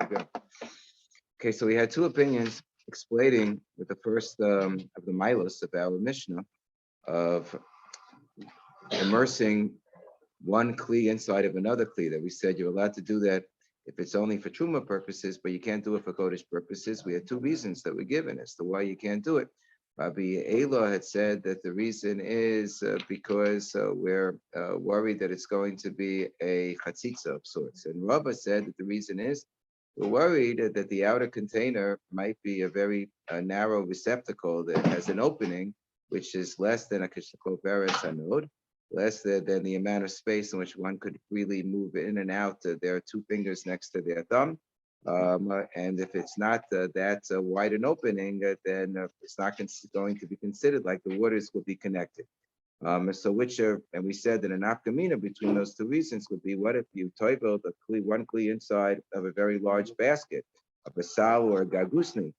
go. Okay, so we had two opinions explaining with the first of the milos of our Mishnah of immersing one kli inside of another kli. That we said you're allowed to do that if it's only for truma purposes, but you can't do it for kodesh purposes. We had two reasons that were given as to why you can't do it. Rabbi Ela had said that the reason is because we're worried that it's going to be a chatzitza of sorts. And Rabba said that the reason is we're worried that the outer container might be a very narrow receptacle that has an opening, which is less than a kishkoveres anod, less than the amount of space in which one could freely move in and out. There are two fingers next to their thumb. And if it's not that wide an opening, then it's not going to be considered like the waters will be connected. So which are, and we said that an afkamina between those two reasons would be, what if you toivel the kli, one kli inside of a very large basket, a basal or a gagusni?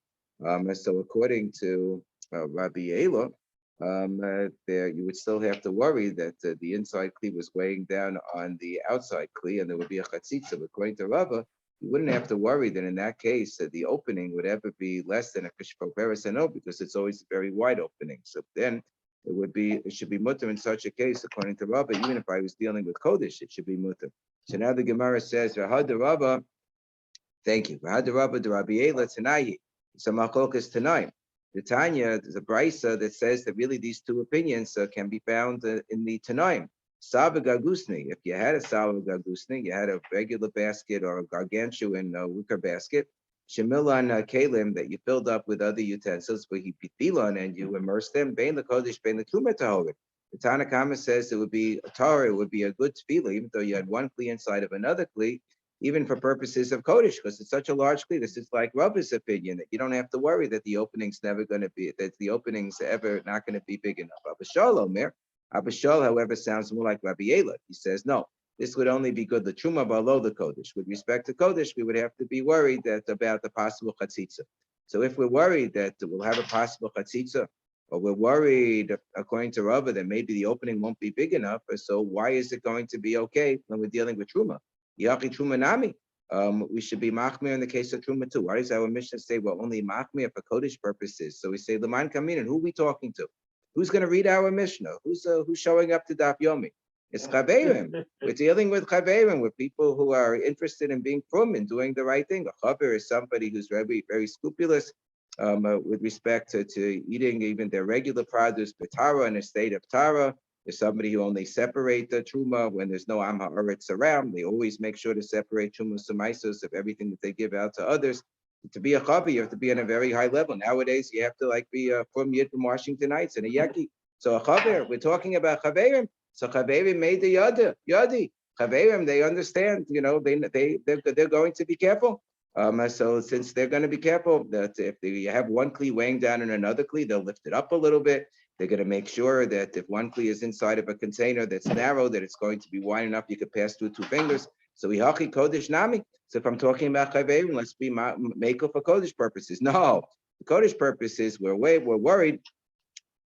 So according to Rabbi Ela, there you would still have to worry that the inside kli was weighing down on the outside kli, and there would be a chatzitza. According to Rava, you wouldn't have to worry that in that case the opening would ever be less than a kishkoveres anod, because it's always a very wide opening. So then it should be mutter in such a case, according to Rava. Even if I was dealing with kodesh, it should be mutter. So now the Gemara says, "V'had Rava." Thank you. V'had Rava de Rabbi Ela Tanayi. It's a machlokas tonight. The Tanya, there's a brisa that says that really these two opinions can be found in the Tanaim. Saba gagusni. If you had a saba gagusni, you had a regular basket or a gargantuan wicker basket. Shemilan kalim that you filled up with other utensils, but he pitbilan and you immerse them. Bein the kodesh, bein the truma tahor. The Tanakama says it would be a Torah, it would be a good tefillah, even though you had one kli inside of another kli, even for purposes of kodesh, because it's such a large kli. This is like Rabbi's opinion that you don't have to worry that the opening's never going to be, that the opening's ever not going to be big enough. Abba Shal, however, sounds more like Rabbi Ela. He says no. This would only be good the truma below the kodesh. With respect to kodesh, we would have to be worried that about the possible chatzitza. So if we're worried that we'll have a possible chatzitza, or we're worried, according to Rava, that maybe the opening won't be big enough, so why is it going to be okay when we're dealing with truma? Yachi truma nami. We should be machmir in the case of truma too. Why does our Mishnah say we're only machmir for kodesh purposes? So we say leman kamin, and who are we talking to? Who's going to read our Mishnah? Who's showing up to Daf Yomi? It's chaverim. We're dealing with chaverim, with people who are interested in being frum and doing the right thing. A chaver is somebody who's very, very scrupulous with respect to eating even their regular produce, betara, in a state of tara. There's somebody who only separate the truma when there's no am ha'aretz around. They always make sure to separate truma sumaisos of everything that they give out to others. To be a chaver, you have to be on a very high level. Nowadays, you have to be from Yid from Washington Heights and a yaki. So a chaver, we're talking about chaverim. So chaverim made the yadi. Chaverim, they understand. They're going to be careful. So since they're going to be careful, that if they have one kli weighing down in another kli, they'll lift it up a little bit. They're going to make sure that if one kli is inside of a container that's narrow, that it's going to be wide enough you could pass through two fingers. So we hachi kodesh nami. So if I'm talking about chaverim, let's be makel for kodesh purposes. No, the kodesh purposes, we're worried.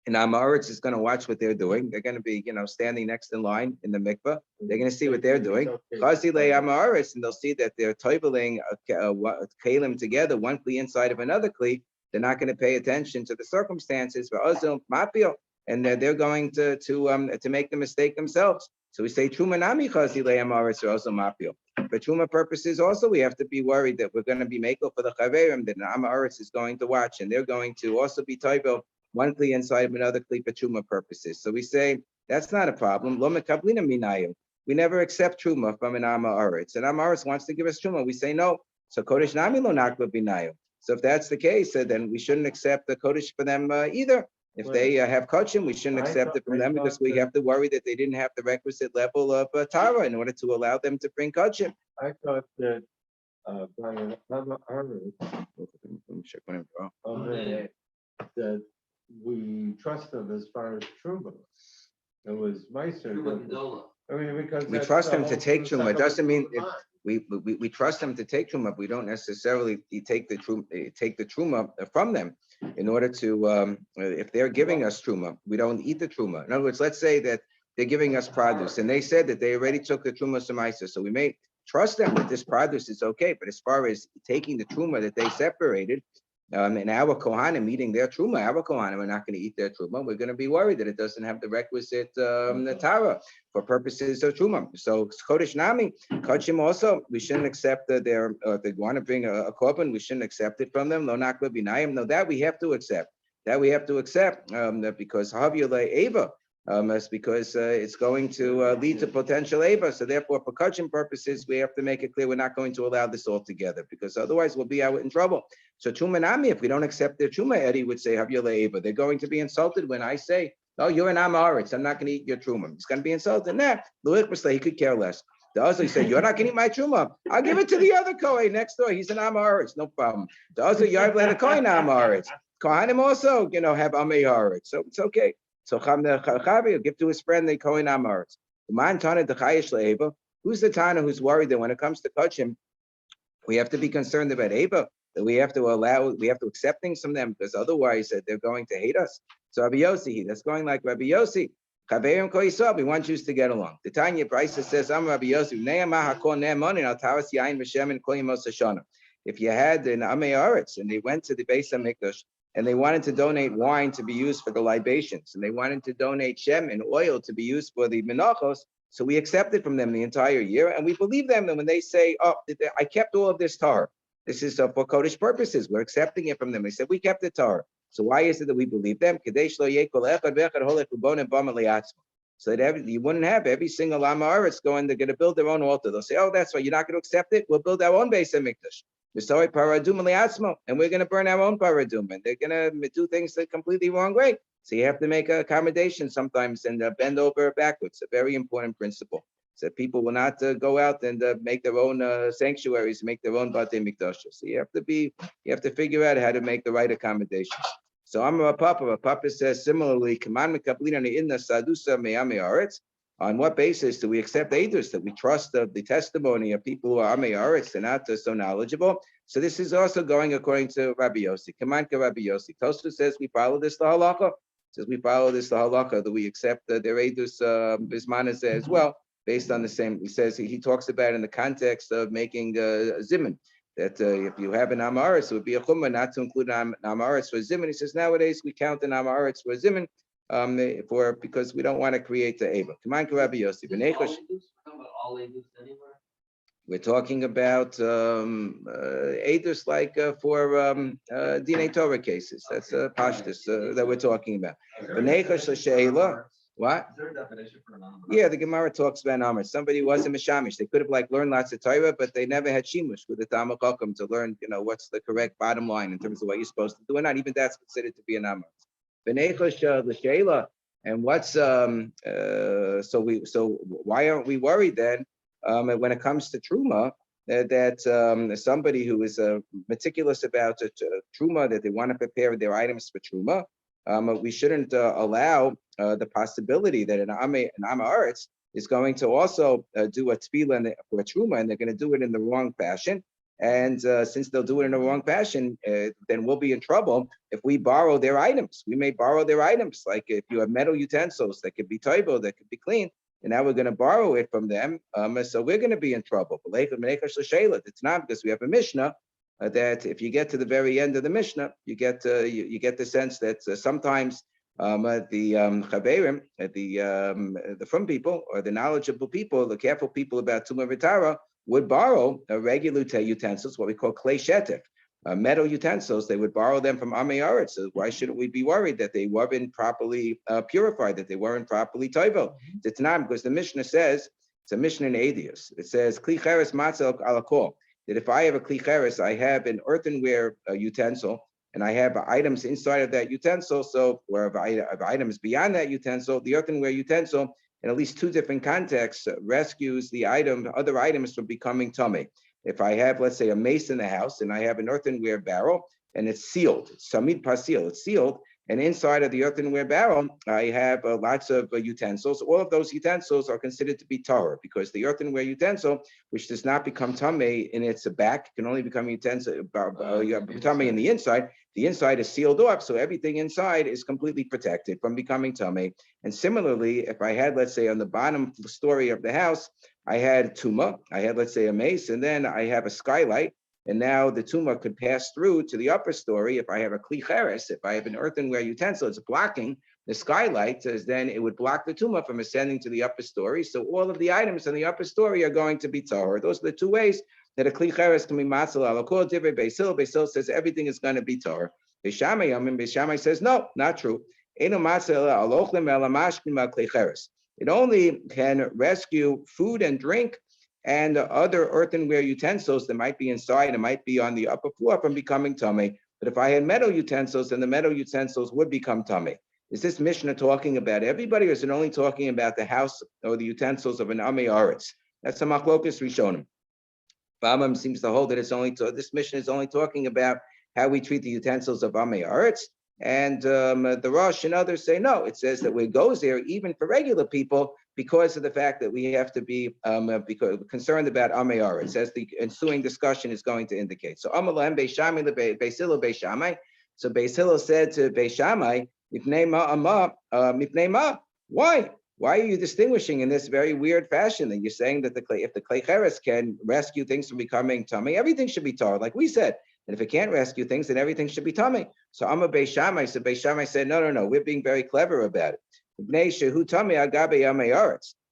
And Amaretz is going to watch what they're doing. They're going to be, standing next in line in the mikveh. They're going to see what they're doing. Chazile Amaretz, and they'll see that they're toiveling kalim together, one kli inside of another kli. They're not going to pay attention to the circumstances for Ozil Mapio, and they're going to make the mistake themselves. So we say Truma Nami Chazile Amaretz or Ozil Mapio. For Truma purposes, also we have to be worried that we're going to be makel for the chaverim that Amaretz is going to watch, and they're going to also be toivel one kli inside of another kli for truma purposes. So we say that's not a problem. Lo mekablina minayu. We never accept truma from an Amma Aretz. And Amma Aretz wants to give us truma. We say no. So kodesh nami lo nakba binayu. So if that's the case, then we shouldn't accept the kodesh for them either. If they have kochim, we shouldn't accept it from them because we have to worry that they didn't have the requisite level of tara in order to allow them to bring kochim. I thought that by Amma Aretz, that we trust them as far as truma. It was Meiser. I mean, because we trust them to take truma. It doesn't mean we trust them to take truma. We don't necessarily take the truma from them. In order to, if they're giving us truma, we don't eat the truma. In other words, let's say that they're giving us produce, and they said that they already took the truma semaisa. So we may trust them that this produce is okay. But as far as taking the truma that they separated, and our Kohanim eating their truma, our Kohanim are not going to eat their truma. We're going to be worried that it doesn't have the requisite tara for purposes of truma. So Chodesh Nami, Kachim also, we shouldn't accept their, if they want to bring a korban, we shouldn't accept it from them. Lo nakla b'nayim. No, that we have to accept. That we have to accept because Havyule Eva. That's because it's going to lead to potential Ava. So therefore, for kachim purposes, we have to make it clear we're not going to allow this altogether because otherwise we'll be out in trouble. So Truma Nami, if we don't accept their Truma, Eddie would say, Havyule Ava. They're going to be insulted when I say, oh, you're an Amaretz, I'm not going to eat your Truma. He's going to be insulted. Nah, he could care less. The other say, you're not going to eat my Truma. I'll give it to the other Kohen next door. He's an Amaretz, no problem. The other, you have let a Kohen Amaretz. Kohanim also, have Amei Haaretz. So it's okay. So Chavi will give to his friend the Kohen Amaretz. Man Tana the Chayish le'Eva. Who's the Tana who's worried that when it comes to Kachim, we have to be concerned about Eva, that we have to accept things from them because otherwise they're going to hate us. So Rabbi Yossi, that's going like Rabbi Yossi. Chaverim Ko Yisrael, we want Jews to get along. The Tanya Brisa says, I'm Rabbi Yossi, Ne'amah HaKol Ne'amonin Al Taras Yain V'Shem and Kol Yemos Hashana. If you had an Amei Haaretz and they went to the Beis HaMikdash, and they wanted to donate wine to be used for the libations, and they wanted to donate shem and oil to be used for the menachos. So we accepted from them the entire year, and we believe them. And when they say, "Oh, I kept all of this Torah, this is for Kodesh purposes," we're accepting it from them. They said we kept the Torah. So why is it that we believe them? So that you wouldn't have every single Amaretz going. They're going to build their own altar. They'll say, "Oh, that's why you're not going to accept it. We'll build our own Beis HaMikdash." And we're going to burn our own paradum, and they're going to do things the completely wrong way. So you have to make an accommodation sometimes and bend over backwards. A very important principle. So people will not go out and make their own sanctuaries, make their own batei mikdash. So you have to figure out how to make the right accommodations. So Amar Papa says similarly, on what basis do we accept Eidos, that we trust the testimony of people who are Amei Haaretz, they're not so knowledgeable? So this is also going according to Rabbi Yossi. Kamanka Rabbi Yossi. Tosfos says we follow this the halacha. Says we follow this the halacha, that we accept their Eidos Bismanas as well, based on the same. He says he talks about in the context of making zimun, that if you have an Amaretz, it would be a chumrah not to include an Amaretz for zimun. He says nowadays we count an Amaretz for zimun. Because we don't want to create the Ava. Come on, Rabbi Yossi. We're talking about Eidos like for Dinei Torah cases. That's Pashtus that we're talking about. What? Yeah, the Gemara talks about Amr. Somebody was a Mishamish. They could have learned lots of Torah, but they never had Shimush with the Talmud Chacham to learn, what's the correct bottom line in terms of what you're supposed to do. And not even that's considered to be an Amr. And what's so why aren't we worried then when it comes to truma that somebody who is meticulous about truma, that they want to prepare their items for truma, we shouldn't allow the possibility that an Amaretz is going to also do a tefillah for a truma, and they're going to do it in the wrong fashion. And since they'll do it in the wrong fashion, then we'll be in trouble if we borrow their items. We may borrow their items, like if you have metal utensils that could be toivo, that could be clean, and now we're going to borrow it from them. So we're going to be in trouble. It's not, because we have a Mishnah that if you get to the very end of the Mishnah, you get the sense that sometimes the chaverim, the from people or the knowledgeable people, the careful people about Tumah V'Tara, would borrow regular utensils, what we call klei shetif, metal utensils. They would borrow them from Amei Haaretz. So why shouldn't we be worried that they weren't properly purified, that they weren't properly toivel? It's not, because the Mishnah says, it's a Mishnah in Eidos. It says, kli cheres matzah ala kol, that if I have a kli cheres, I have an earthenware utensil, and I have items inside of that utensil. So where I have items beyond that utensil, the earthenware utensil, in at least two different contexts, rescues the other items from becoming tummy. If I have, let's say, a mace in the house, and I have an earthenware barrel, and it's sealed, samid pasil, it's sealed, and inside of the earthenware barrel, I have lots of utensils. All of those utensils are considered to be tahor, because the earthenware utensil, which does not become tummy in its back, can only become tummy in the inside. The inside is sealed off, so everything inside is completely protected from becoming tummy. And similarly, if I had, let's say, on the bottom story of the house, I had tuma, I had, let's say, a mace, and then I have a skylight, and now the tuma could pass through to the upper story. If I have a kli cheres, if I have an earthenware utensil, it's blocking the skylight, then it would block the tuma from ascending to the upper story. So all of the items in the upper story are going to be tahor. Those are the two ways that a kli cheres can be matzal alakol divrei Beis Hillel. Beis Hillel says everything is going to be tahor. Beis Shammai says no, not true. It only can rescue food and drink and other earthenware utensils that might be inside, it might be on the upper floor, from becoming tummy. But if I had metal utensils, then the metal utensils would become tummy. Is this Mishnah talking about everybody, or is it only talking about the house or the utensils of an Amei Aretz? That's a machlokas rishonim. Rambam seems to hold that it's only this Mishnah is only talking about how we treat the utensils of Amei Aretz. And the Rosh and others say, no, it says that it goes there even for regular people because of the fact that we have to be concerned about Amei Aretz, as the ensuing discussion is going to indicate. So Amalahem Beis Shammai Beis Hillel Beis Shammai. So Beis Hillel said to Beis Shammai, why? Why are you distinguishing in this very weird fashion? That you're saying that if the Klei Cheres can rescue things from becoming tummy, everything should be tar, like we said. And if it can't rescue things, then everything should be tummy. So I'm a Beis Shammai. So Beis Shammai said, no, we're being very clever about it.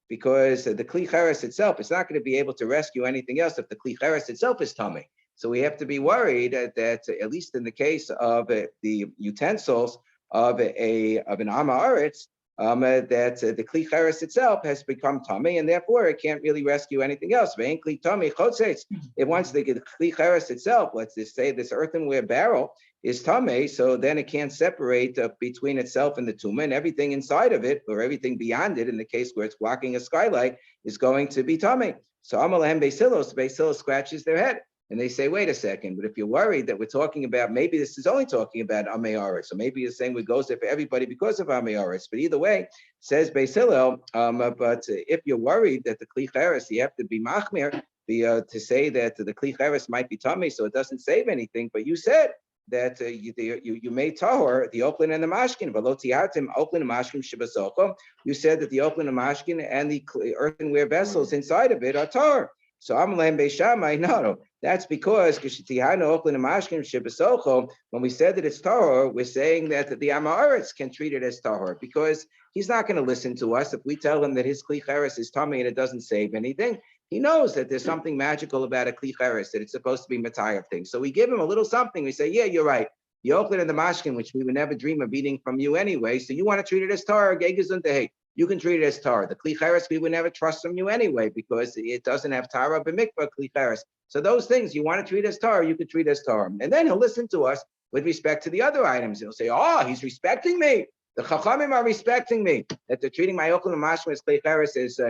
Because the Kli Cheres itself, it's not going to be able to rescue anything else if the Kli Cheres itself is tummy. So we have to be worried that at least in the case of the utensils of an Ama Aretz, that the Kli Cheres itself has become tummy, and therefore it can't really rescue anything else. If once the Kli Cheres itself, let's just say this earthenware barrel is tummy, so then it can't separate between itself and the tumah, and everything inside of it, or everything beyond it, in the case where it's blocking a skylight, is going to be tummy. So Amalahem Beis Hillel, Beis Hillel scratches their head. And they say, wait a second, but if you're worried that we're talking about, maybe this is only talking about Amei Aretz, so maybe you're saying it goes there for everybody because of Amei Aretz. But either way, says Beis Hillel, but if you're worried that the Kli Cheres, you have to be machmir, to say that the Kli Cheres might be tummy, so it doesn't save anything. But you said that you made tahor the Oakland and the Mashkin, but lotiatim Oakland and Mashkin shibasocho. You said that the Oakland and Mashkin and the earthenware vessels inside of it are tahor. So Amalahem Beis Shammai, no, that's because when we said that it's tahor, we're saying that the Ama Aretz can treat it as tahor, because he's not going to listen to us if we tell him that his Kli Cheres is tummy and it doesn't save anything. He knows that there's something magical about a Kli Cheres, that it's supposed to be matayah things. So we give him a little something. We say, yeah, you're right. The Oakland and the Mashkin, which we would never dream of eating from you anyway. So you want to treat it as tahor, you can treat it as tar. The Kli Cheres we would never trust from you anyway, because it doesn't have tara b'mikvah Kli Cheres. So those things you want to treat as tar, you could treat as tar. And then he'll listen to us with respect to the other items. He'll say, oh, he's respecting me. The Chachamim are respecting me, that they're treating my Oakland and Mashkin as Kli Cheres as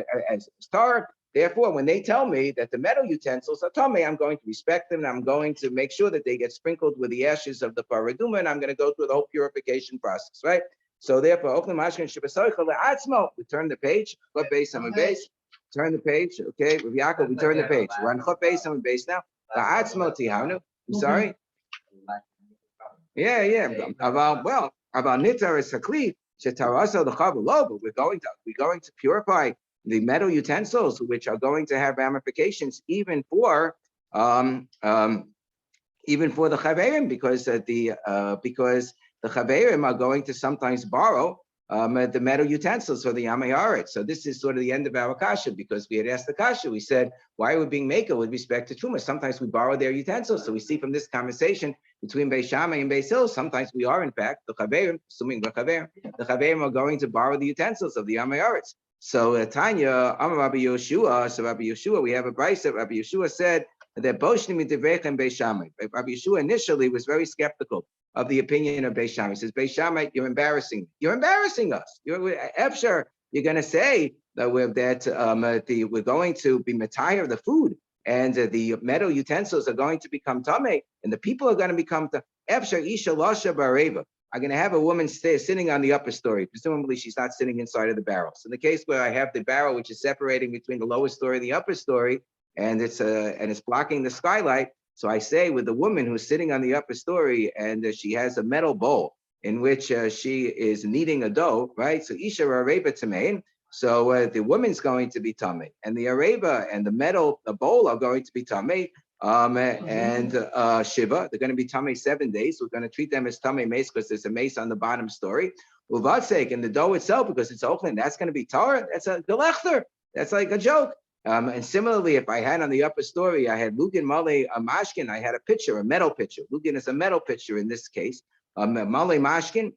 tar. Therefore, when they tell me that the metal utensils are tummy, I'm going to respect them, and I'm going to make sure that they get sprinkled with the ashes of the paraduma, and I'm going to go through the whole purification process, right? So therefore, Oakland Mashkin Shibasoicha Le'atzmo, we turn the page, Chut Beis Amud Beis, turn the page, okay, Rav Yaakov, we turn the page. We're on Chut Beis Amud Beis now. Le'atzmo Tihanu, I'm sorry? Yeah. About Nitar is Hakli, Shetarasa the Chavalo, but we're going to purify the metal utensils, which are going to have ramifications even for the Chaverim, because the Chaverim are going to sometimes borrow the metal utensils for the Amei Aretz. So this is sort of the end of our kasha, because we had asked the kasha. We said, why are we being maker with respect to Truma? Sometimes we borrow their utensils. So we see from this conversation between Beis Shammai and Beis Hillel, sometimes we are, in fact, the Chaverim, assuming the Chaverim are going to borrow the utensils of the Amei Aretz. So Tanya, Amar Rabbi Yoshua, we have a brayso that Rabbi Yoshua said that Boshnim Midivrechem Beis Shammai. Rabbi Yoshua initially was very skeptical of the opinion of Beis Shammai. He says, Beis Shammai, you're embarrassing us. You're going to say that we're going to be matayah the food, and the metal utensils are going to become tamei, and the people are going to become Efshar Isha Lasha Bareva. I'm going to have a woman sitting on the upper story. Presumably, she's not sitting inside of the barrel. So in the case where I have the barrel, which is separating between the lower story and the upper story, and it's blocking the skylight. So I say with the woman who's sitting on the upper story, and she has a metal bowl in which she is kneading a dough, right? So Isha Rareva Tamein. So the woman's going to be tummy, and the areva and the metal, the bowl are going to be tummy. And Shiva, they're going to be tummy 7 days. We're going to treat them as tummy mace because there's a mace on the bottom story. Uvatsek, and the dough itself, because it's Oakland, that's going to be Torah. That's a gelechter. That's like a joke. And similarly, if I had on the upper story, I had Lugin Male Mashkin, I had a pitcher, a metal pitcher. Lugin is a metal pitcher in this case. Male Mashkin,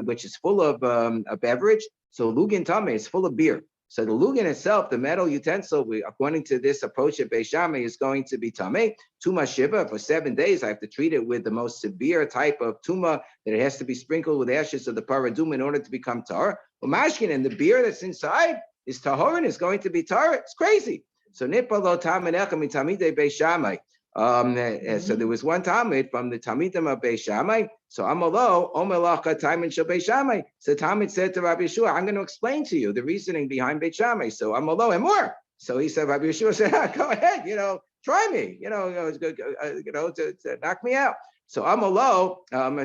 which is full of a beverage. So Lugin Tame is full of beer. So the Lugin itself, the metal utensil, according to this approach at Beis Shammai, is going to be Tame. Tuma Shiva, for 7 days, I have to treat it with the most severe type of Tuma, that it has to be sprinkled with ashes of the paradum in order to become tar. Well, Mashkin, and the beer that's inside is Tahorin, is going to be tar. It's crazy. So Nipalo Taminechem Tamide Beis Shammai. So there was one Talmud from the Talmidim of Beis Shammai. So Amalo, Omelacha Taimin Shel Beis Shammai. So Talmud said to Rabbi Yeshua, I'm going to explain to you the reasoning behind Beis Shammai. So Amalo and more. So he said, Rabbi Yeshua said, go ahead, try me, to knock me out. So Amalo,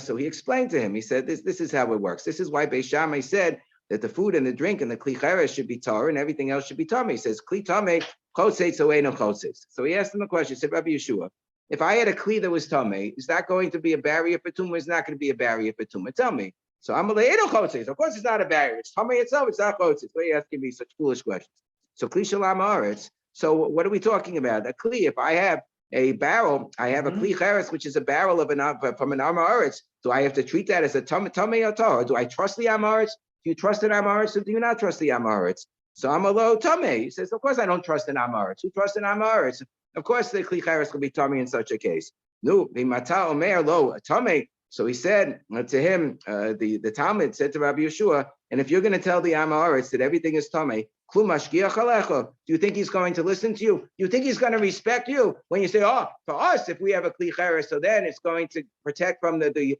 so he explained to him. He said, this is how it works. This is why Beis Shammai said that the food and the drink and the kli cheres should be tar and everything else should be tar. He says, kli tame chotzeitz oeino chotzeitz. So he asked him a question. He said, Rabbi Yeshua, if I had a kli that was tame, is that going to be a barrier for tumah? It's not going to be a barrier for tumah. Tell me. So I'm like, eino chotzeitz. Of course, it's not a barrier. It's tame itself. It's not chotzeitz. Why are you asking me such foolish questions? So kli shalam haaretz. So what are we talking about? A kli. If I have a barrel, I have a kli cheres, which is a barrel from an am haaretz. Do I have to treat that as a tame or tar? Do I trust the am haaretz? Do you trust in am haaretz or do you not trust the am haaretz? So Amalo Tame. He says, of course I don't trust in am haaretz. Who trusts in am haaretz? Of course the kli cheres will be Tame in such a case. No, the mata omer lo Tame. So he said to him, the Talmud said to Rabbi Yeshua, and if you're going to tell the am haaretz that everything is Tame, klu mashgiach alecha, do you think he's going to listen to you? Do you think he's going to respect you when you say, oh, for us, if we have a kli cheres, so then it's going to protect from the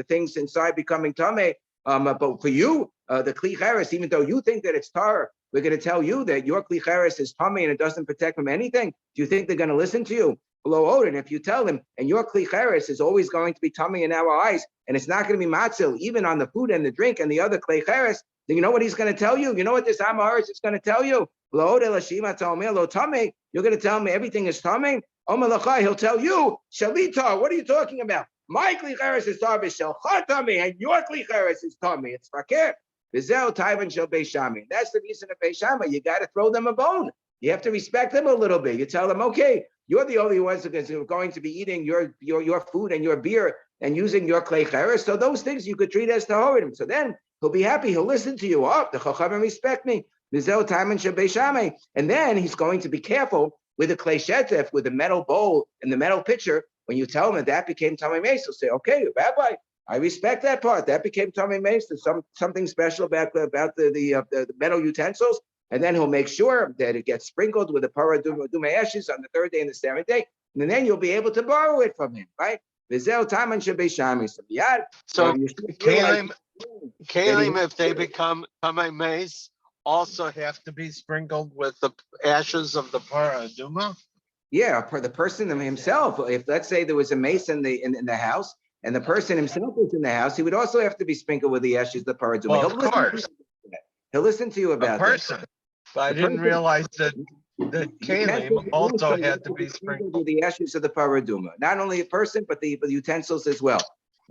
things inside becoming Tame. But for you, the kli cheres, even though you think that it's tar, we're going to tell you that your kli cheres is tummy and it doesn't protect from anything. Do you think they're going to listen to you? Below Odin, if you tell them, and your kli cheres is always going to be tummy in our eyes, and it's not going to be matzil, even on the food and the drink and the other kli cheres, then you know what he's going to tell you? You know what this am haaretz is going to tell you? Below Odin, lashima ta'omer lo tummy. You're going to tell me everything is tummy? Omelachai, he'll tell you, shalitar. What are you talking about? My kli cheres is tar b'shelcha tami, and your kli cheres is tummy. It's fakir. V'zeu taivan shel Beis Shammai. That's the reason of Beis Shammai. You got to throw them a bone. You have to respect them a little bit. You tell them, okay, you're the only ones who are going to be eating your food and your beer and using your kli cheres. So those things you could treat as tahorim. So then he'll be happy. He'll listen to you. Oh, the chachamim respect me. V'zeu taivan shel Beis Shammai. And then he's going to be careful with the klei shetef, with the metal bowl and the metal pitcher. When you tell him that became Tamei Meis, he'll say, okay, Rabbi, I respect that part. That became Tamei Meis. There's something special about the metal utensils. And then he'll make sure that it gets sprinkled with the paraduma ashes on the 3rd day and the 7th day. And then you'll be able to borrow it from him, right? So Kalim, if they become Tamei Meis, also have to be sprinkled with the ashes of the paraduma? Yeah, for the person himself. If let's say there was a mace in the house, and the person himself was in the house, he would also have to be sprinkled with the ashes of the paraduma. Well, of course, he'll listen to you about a person. But I didn't realize that Kalim also had to be sprinkled with the ashes of the paraduma. Not only a person, but the utensils as well.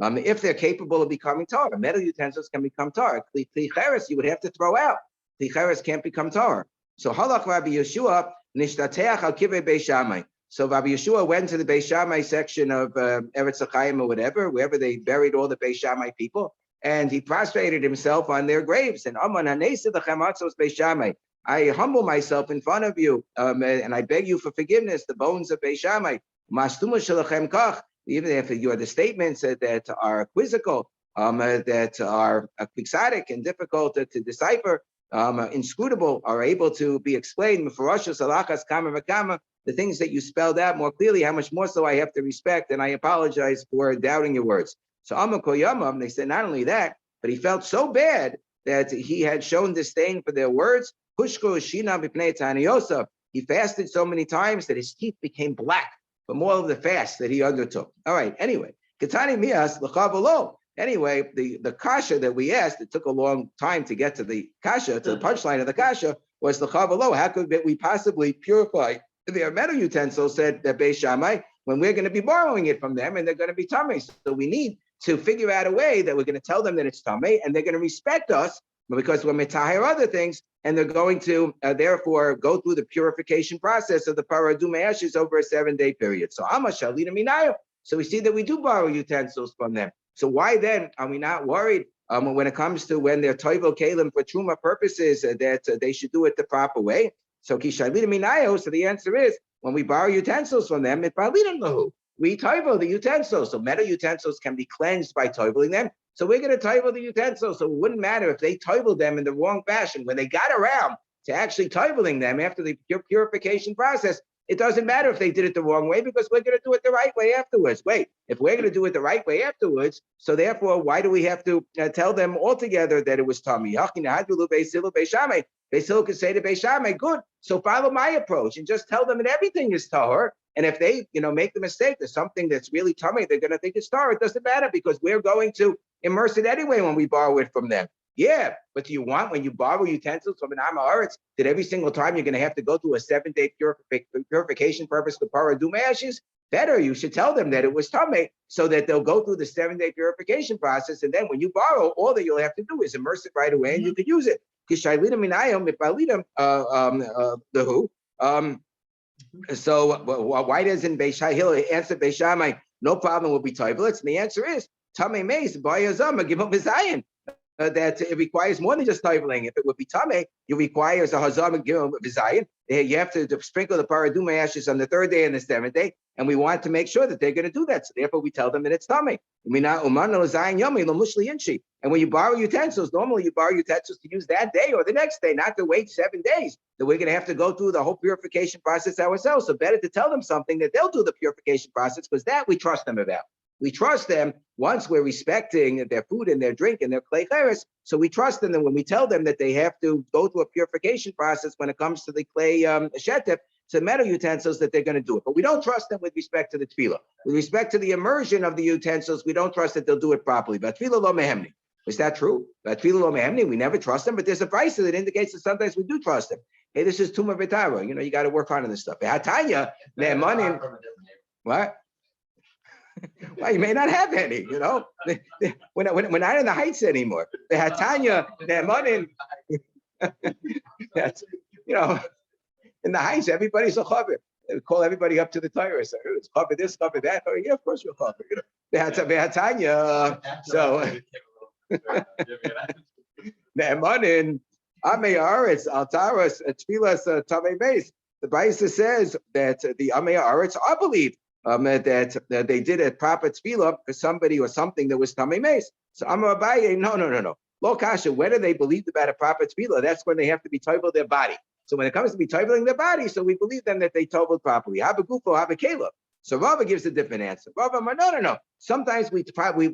If they're capable of becoming tar, metal utensils can become tar. Kli cheres you would have to throw out. Kli cheres can't become tar. So halach Rabbi Yeshua nishtateach al kivrei Beis Shammai. So Rabbi Yeshua went to the Beis Shammai section of Eretz Chaim or whatever, wherever they buried all the Beis Shammai people, and he prostrated himself on their graves. And Aman hanesa lechem atzos Beis Shammai. I humble myself in front of you, and I beg you for forgiveness. The bones of Beis Shammai. Mastuma shelachem kach. Even if you are the statements that are quizzical, that are quixotic and difficult to decipher, inscrutable, are able to be explained. The things that you spelled out more clearly, how much more so I have to respect, and I apologize for doubting your words. So Amakoyamam, they said not only that, but he felt so bad that he had shown disdain for their words. He fasted so many times that his teeth became black from all of the fast that he undertook. All right, anyway. Anyway, the kasha that we asked, it took a long time to get to the kasha, to the punchline of the kasha, was the chavalo. How could we possibly purify their metal utensils? Said that Beis Shammai, when we're going to be borrowing it from them and they're going to be tummy. So we need to figure out a way that we're going to tell them that it's tummy and they're going to respect us because we're mitahir other things, and they're going to therefore go through the purification process of the paradume ashes over a 7-day period. So amashalina minayo. So we see that we do borrow utensils from them. So why then are we not worried when it comes to when they're toivel kalim for truma purposes that they should do it the proper way? So kishalina minayo. So the answer is when we borrow utensils from them, we toivel the utensils. So metal utensils can be cleansed by toiveling them. So we're going to toivel the utensils. So it wouldn't matter if they toiveled them in the wrong fashion. When they got around to actually toiveling them after the purification process, it doesn't matter if they did it the wrong way because we're going to do it the right way afterwards. Wait, if we're going to do it the right way afterwards, so therefore, why do we have to tell them altogether that it was tummy? Beis Hillel could say to Beis Shammai, good, so follow my approach and just tell them that everything is tahor. And if they, make the mistake that something that's really tummy, they're going to think it's tahor. It doesn't matter because we're going to immerse it anyway when we borrow it from them. Yeah, but do you want, when you borrow utensils from an Am Haaretz, that every single time you're going to have to go through a 7-day purification purpose for paraduma ashes? Better, you should tell them that it was tummy, so that they'll go through the 7-day purification process, and then when you borrow, all that you'll have to do is immerse it right away, and you can use it. So why doesn't Beis Hillel answer Beis Shammai? No problem will be toivelets, and the answer is Tamei Meis Bayazama give up Zion. That it requires more than just toiveling. If it would be tamei, you requires a hazam and give Zion. You have to sprinkle the paraduma ashes on the 3rd day and the 7th day, and we want to make sure that they're going to do that. So therefore, we tell them that it's tamei. And when you borrow utensils, normally you borrow utensils to use that day or the next day, not to wait 7 days. That we're going to have to go through the whole purification process ourselves. So better to tell them something that they'll do the purification process, because that we trust them about. We trust them once we're respecting their food and their drink and their clay cheres. So we trust them that when we tell them that they have to go through a purification process when it comes to the clay shetef, to metal utensils, that they're going to do it. But we don't trust them with respect to the tefillah. With respect to the immersion of the utensils, we don't trust that they'll do it properly. But tefillah lo mehemni. Is that true? But tefillah lo mehemni, we never trust them. But there's a price that indicates that sometimes we do trust them. Hey, this is Tuma V'Tara. You got to work on this stuff. Hatanya, ne'emanim. What? Well, you may not have any, We're not in the heights anymore. The Hatanya, the money, that's, in the heights, everybody's a chaver. They call everybody up to the Torah. So it's chaver this, chaver that. Oh, yeah, of course you're chaver. The Hatanya, so the money, Amei Haaretz, Altaras, Tfilas, Tamei Meis. The Baisa says that the Amei Haaretz are believed. That they did a proper tefillah for somebody or something that was tamei meis. So Amar Abaye, no. Lo kasha, whether they believed about a proper tefillah, that's when they have to be toivel their body. So when it comes to be toiveling their body, so we believe them that they toiveled properly. Habagufo, habakela. So Rava gives a different answer. Rava, no. Sometimes we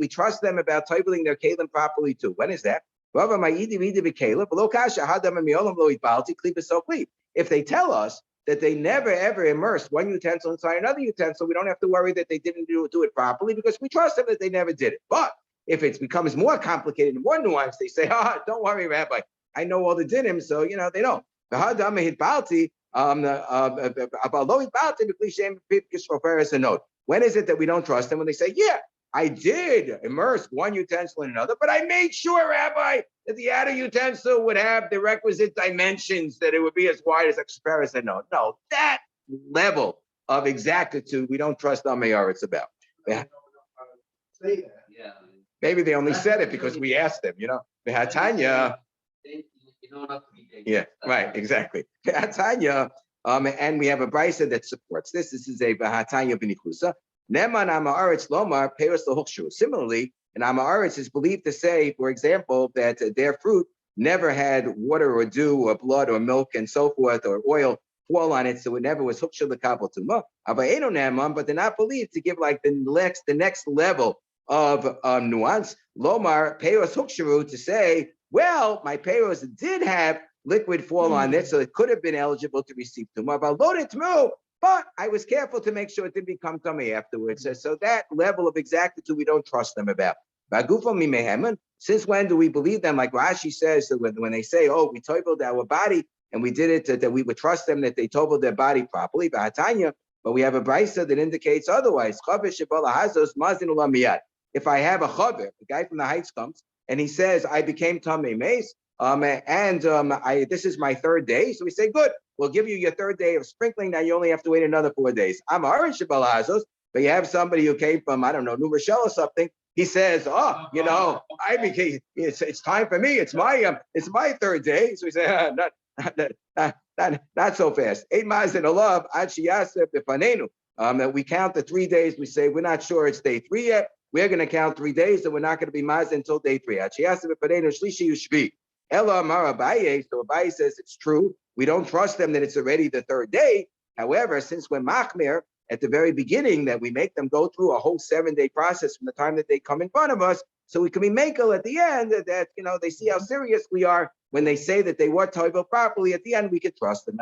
trust them about toiveling their kalim properly too. When is that? Rava ma'idi v'idi v'kela, but lo kasha hadam miolam lo itbalti klipa so kli. If they tell us that they never ever immersed one utensil inside another utensil, we don't have to worry that they didn't do it properly because we trust them that they never did it. But if it becomes more complicated and more nuanced, they say, don't worry, Rabbi, I know all the dinim, so they know. When is it that we don't trust them? When they say, yeah, I did immerse one utensil in another, but I made sure, Rabbi, that the outer utensil would have the requisite dimensions, that it would be as wide as a comparison. No, that level of exactitude, we don't trust Amei Haaretz about. Yeah. Maybe they only said it because we asked them, The Hatanya. Yeah, right, exactly. The Hatanya, and we have a brisa that supports this. This is a Hatanya b'nichusa. Neman Am Haaretz lomar peros l'hukshu. Similarly, an Am Haaretz is believed to say, for example, that their fruit never had water or dew or blood or milk and so forth or oil fall on it, so it never was hukshu l'kabel tumah. But they're not believed to give like the next level of nuance. Lomar peros hukshu, to say, well, my peros did have liquid fall on it, so it could have been eligible to receive tumah. But I was careful to make sure it didn't become tummy afterwards. So that level of exactitude we don't trust them about. Since when do we believe them? Like Rashi says that when they say, "Oh, we toveled our body and we did it," that we would trust them that they toveled their body properly. But we have a brisa that indicates otherwise. If I have a chaver, the guy from the Heights comes and he says, "I became tamei meis, this is my third day," so we say, "Good, we'll give you your third day of sprinkling. Now you only have to wait another 4 days." I'm orange Hazos, but you have somebody who came from, I don't know, New Rochelle or something. He says, "Oh, I became. It's time for me. It's my third day." So we say, not so fast. 8 miles in a love. That we count the 3 days. We say we're not sure it's day 3 yet. We're going to count 3 days, and we're not going to be maz until day 3. Ella Amar Abaye. So Abaye says it's true. We don't trust them that it's already the 3rd day. However, since we're machmir at the very beginning, that we make them go through a whole 7-day process from the time that they come in front of us, so we can be makel at the end that they see how serious we are when they say that they were toivel properly. At the end, we can trust them.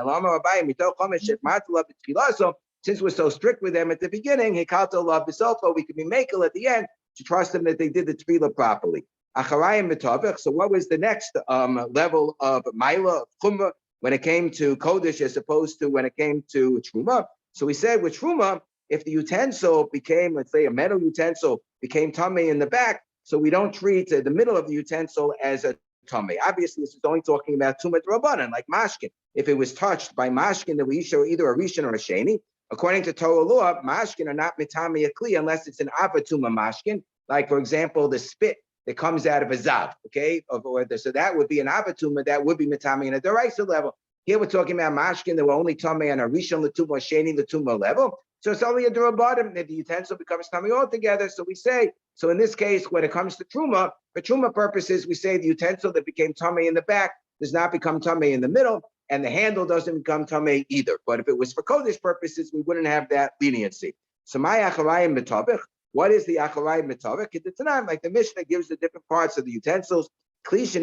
Since we're so strict with them at the beginning, we can be makel at the end to trust them that they did the tefillah properly. So what was the next level of Maila, of Chumrah, when it came to Kodesh as opposed to when it came to Truma? So we said with Truma, if the utensil became, let's say, a metal utensil became Tamei in the back, so we don't treat the middle of the utensil as a Tamei. Obviously, this is only talking about Tumat Rabbanan, like Mashkin. If it was touched by Mashkin, the we show either a Rishon or a Sheni. According to Torah law, Mashkin are not Mitami Akli unless it's an Avatuma Mashkin, like, for example, the spit that comes out of a zav, okay? So that would be an avatuma, that would be mitami in a deraisa level. Here we're talking about mashkin that were only tamei on a rishon l'tuma, sheni l'tuma level. So it's only a derabatim that the utensil becomes tamei altogether. So we say, so in this case, when it comes to truma, for truma purposes, we say the utensil that became tamei in the back does not become tamei in the middle, and the handle doesn't become tamei either. But if it was for kodesh purposes, we wouldn't have that leniency. So my acharayim b'tavich. What is the acharayim mitavik? Like the Mishnah gives the different parts of the utensils. If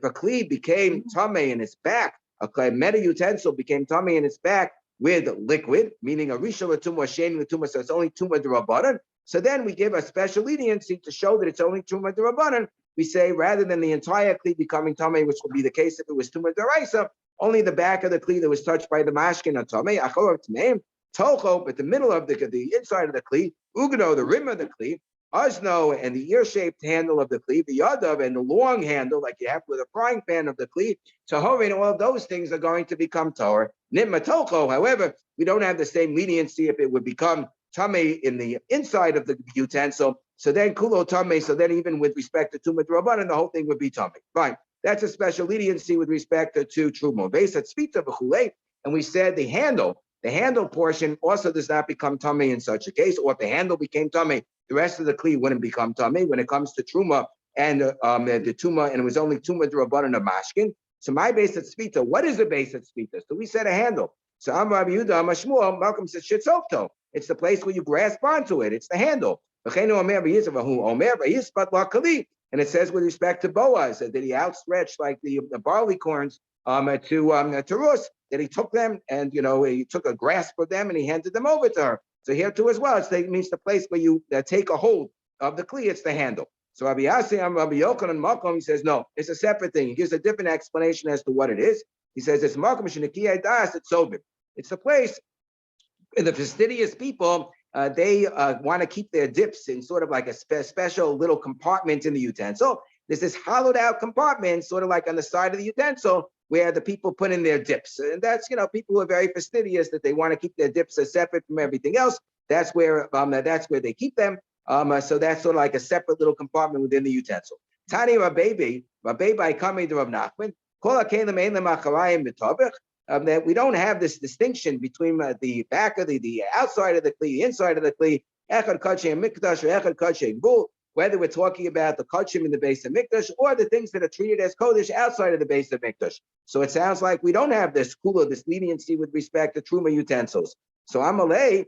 a kli became tamei in its back, a meta utensil became tamei in its back with liquid, meaning a rishon l'tumah, sheni l'tumah, so it's only tumah d'rabbanan. So then we give a special leniency to show that it's only tumah d'rabbanan. We say rather than the entire kli becoming tamei, which would be the case if it was tumah d'oraisa, only the back of the kli that was touched by the mashkin or tamei, achor tmeim. Tocho, but the middle of the inside of the kli, ugno, the rim of the kli, azno, and the ear-shaped handle of the kli, the yadav, and the long handle, like you have with a frying pan of the kli, tahorin, all of those things are going to become tahor. Nitma tocho, however, we don't have the same leniency if it would become tamei in the inside of the utensil. So then kulo tamei, so then even with respect to tumah d'rabbanan, the whole thing would be tamei. Fine. That's a special leniency with respect to truma. Vesat spita v'chulei, and we said the handle portion also does not become tamei in such a case, or if the handle became tamei, the rest of the kli wouldn't become tamei when it comes to truma and the tuma, and it was only tuma d'rabbanan of mashkin. So my base at spita, what is the base at spita? So we said a handle. So Amar Rabbi Yehuda Amar Shmuel, Malcolm says shitzofto. It's the place where you grasp onto it. It's the handle. And it says with respect to Boaz that he outstretched like the barley corns to Rus, that he took them and he took a grasp of them and he handed them over to her. So here too as well, it means the place where you take a hold of the kli, it's the handle. So Rabbi Yassi, Rabbi Yochanan Makom, he says no, it's a separate thing. He gives a different explanation as to what it is. He says it's Makom Shenekiyah Das, it's Sobim. It's the place where the fastidious people they want to keep their dips in sort of like a special little compartment in the utensil. There's this hollowed out compartment, sort of like on the side of the utensil, where the people put in their dips. And that's, people who are very fastidious, that they want to keep their dips as separate from everything else. That's where they keep them. So that's sort of like a separate little compartment within the utensil. Tani Rabbebi Kami to Rav Nachman, that we don't have this distinction between the back of the outside of the kli, the inside of the kli, echad kachim mikdash or echad kachim gvul, whether we're talking about the kachim in the base of mikdash or the things that are treated as kodesh outside of the base of mikdash. So it sounds like we don't have this kula, this leniency with respect to truma utensils. So Amalei,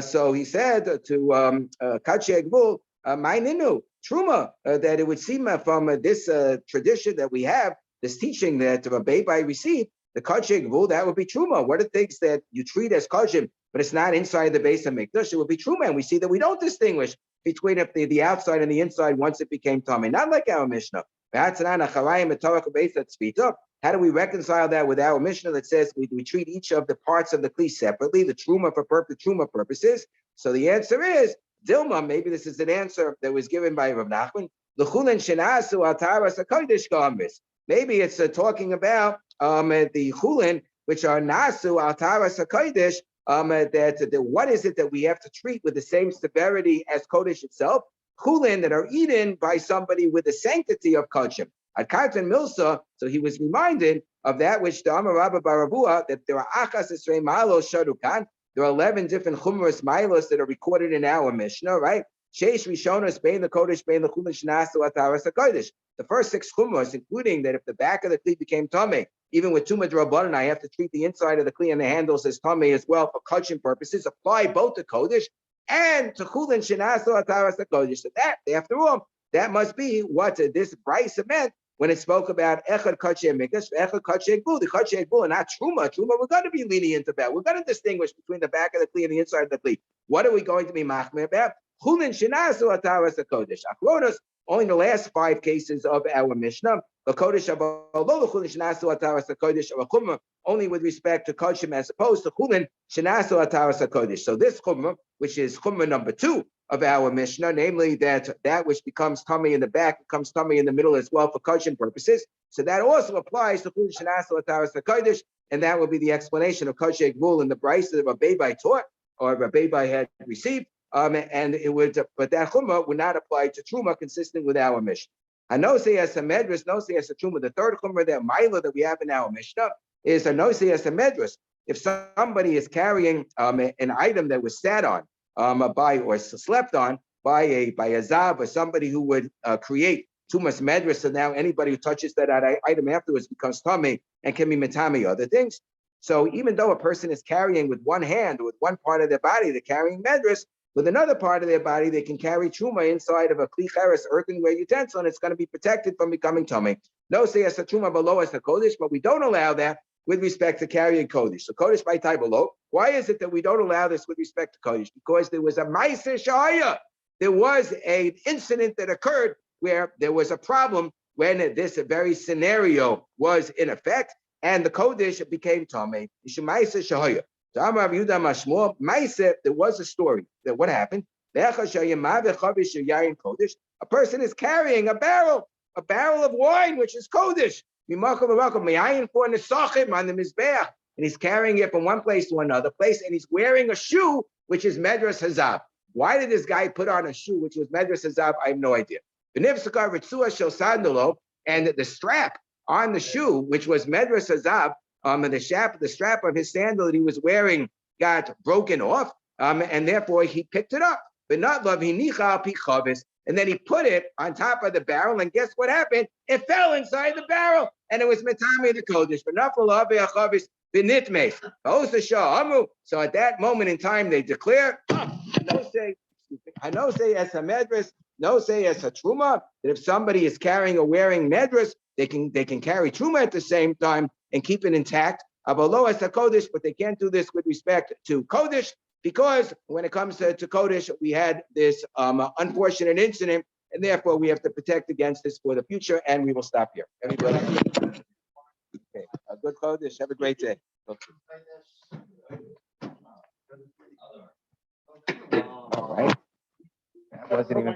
so he said to kachim gvul, my ninu truma, that it would seem from this tradition that we have, this teaching that Rabbi received. The kachim gvul, that would be truma. What are things that you treat as kachim, but it's not inside the base of mikdash? It would be truma, and we see that we don't distinguish between the outside and the inside once it became tummy. Not like our Mishnah. How do we reconcile that with our Mishnah that says we treat each of the parts of the kli separately, the truma for truma purposes? So the answer is Dilma. Maybe this is an answer that was given by Rav Nachman. Maybe it's talking about the chulin, which are nasu al taras hakodesh. That what is it that we have to treat with the same severity as kodesh itself? Chulin that are eaten by somebody with the sanctity of kachim. At Kartan Milsa, so he was reminded of that which the Amar Rabba Barabua, that there are achas esrei malos sharukan. There are 11 different chumras milos that are recorded in our Mishnah, right? Sheish Rishonos bein the kodesh bein the chulin shnasu ataras hakodesh. The first 6 chumras, including that if the back of the kli became tamei, even with tumah drabanan, I have to treat the inside of the kli and the handles as tamei as well for kachim purposes. Apply both to kodesh and to chulin shnasu ataras hakodesh. So that, after all, that must be what this brisa meant when it spoke about echad kachei mikdash, echad kachei gvul, the kachei gvul, and not truma. Truma, we're going to be lenient about. We're going to distinguish between the back of the kli and the inside of the kli. What are we going to be machmir about? Chulin shinasu ataras hakodesh. Achronos, only the last 5 cases of our Mishnah, the kodesh abalo the chulin shinasu ataras hakodesh, or chumra, only with respect to kachim as opposed to chulin shinasu ataras hakodesh. So this chumra, which is chumra number 2 of our Mishnah, namely that which becomes tummy in the back becomes tummy in the middle as well for kachim purposes. So that also applies to chulin shinasu ataras hakodesh, and that would be the explanation of kachei gvul in the brisa that Rabbi Bai taught or Rabbi Bai had received. And it would, but that chumrah would not apply to truma, consistent with our Mishnah. Anosei as a medras, nosei as a truma. The third chumrah, that mila that we have in our Mishnah, is a nosei as a medras. If somebody is carrying an item that was sat on by or slept on by a zav, or somebody who would create tumas medras, so now anybody who touches that item afterwards becomes tamei and can be metami other things. So even though a person is carrying with one hand or with one part of their body, they're carrying medras. With another part of their body, they can carry truma inside of a kli cheres, earthenware utensil, and it's going to be protected from becoming tummy. No say as a truma below as the kodesh, but we don't allow that with respect to carrying kodesh. So kodesh by tai below. Why is it that we don't allow this with respect to kodesh? Because there was a ma'aser shaya. There was an incident that occurred where there was a problem when this very scenario was in effect, and the kodesh became tummy. Ma'aser shaya. There was a story that what happened? A person is carrying a barrel of wine, which is kodesh. And he's carrying it from one place to another place, and he's wearing a shoe, which is medras hazav. Why did this guy put on a shoe, which was medras hazav? I have no idea. And the strap on the shoe, which was medras hazav, and the strap of his sandal that he was wearing got broken off, and therefore he picked it up. But not love, and then he put it on top of the barrel, and guess what happened? It fell inside the barrel, and it was metami the kodesh. But not for love, so at that moment in time, they declare, no say as a medras, no say as a truma, that if somebody is carrying or wearing medras, they can carry truma at the same time and keep it intact. Abalo as a kodesh, but they can't do this with respect to kodesh, because when it comes to kodesh, we had this unfortunate incident, and therefore we have to protect against this for the future. And we will stop here. Everybody, okay. A good kodesh. Have a great day. Okay. All right. That wasn't even.